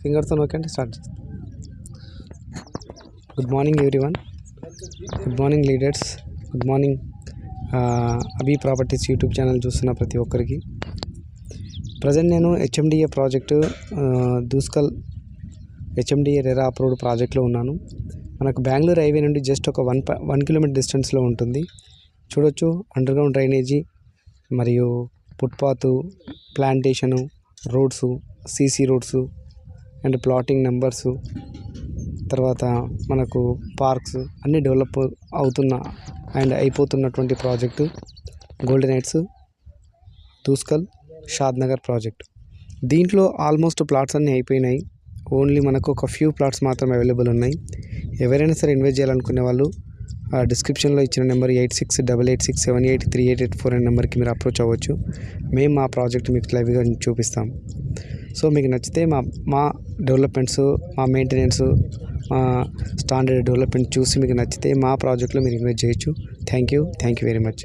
ఫింగర్తో నొక్కండి స్టార్ట్ చేస్తాం. Good morning everyone, good morning leaders, good morning Abhi properties YouTube channel చూస్తున్న ప్రతి ఒక్కరికి. ప్రజెంట్ నేను HMDA project Dooskal HMDA RERA approved ప్రాజెక్ట్లో ఉన్నాను. మనకు బెంగళూరు హైవే నుండి జస్ట్ ఒక 1 కిలోమీటర్ డిస్టెన్స్లో ఉంటుంది. చూడొచ్చు అండర్గ్రౌండ్ డ్రైనేజీ మరియు footpath, plantation, roads, CC roads and plotting numbers, తర్వాత మనకు పార్క్స్ అన్నీ డెవలప్ అవుతున్న అండ్ అయిపోతున్నటువంటి project golden heights Dooskal Shadnagar project. దీంట్లో ఆల్మోస్ట్ ప్లాట్స్ అన్నీ అయిపోయినాయి. ఓన్లీ మనకు ఒక ఫ్యూ ప్లాట్స్ మాత్రం అవైలబుల్ ఉన్నాయి. ఎవరైనా సరే ఇన్వెస్ట్ చేయాలనుకునే వాళ్ళు డిస్క్రిప్షన్లో ఇచ్చిన నెంబర్ 8688678384 అనే నెంబర్కి మీరు అప్రోచ్ అవ్వచ్చు. మేము మా ప్రాజెక్ట్ మీకు లైవ్గా చూపిస్తాం. సో మీకు నచ్చితే మా డెవలప్మెంట్స్, మా మెయింటెనెన్స్, మా స్టాండర్డ్ డెవలప్మెంట్ చూసి మీకు నచ్చితే మా ప్రాజెక్ట్లో మీరు ఇన్వెస్ట్ చేయొచ్చు. Thank you very much.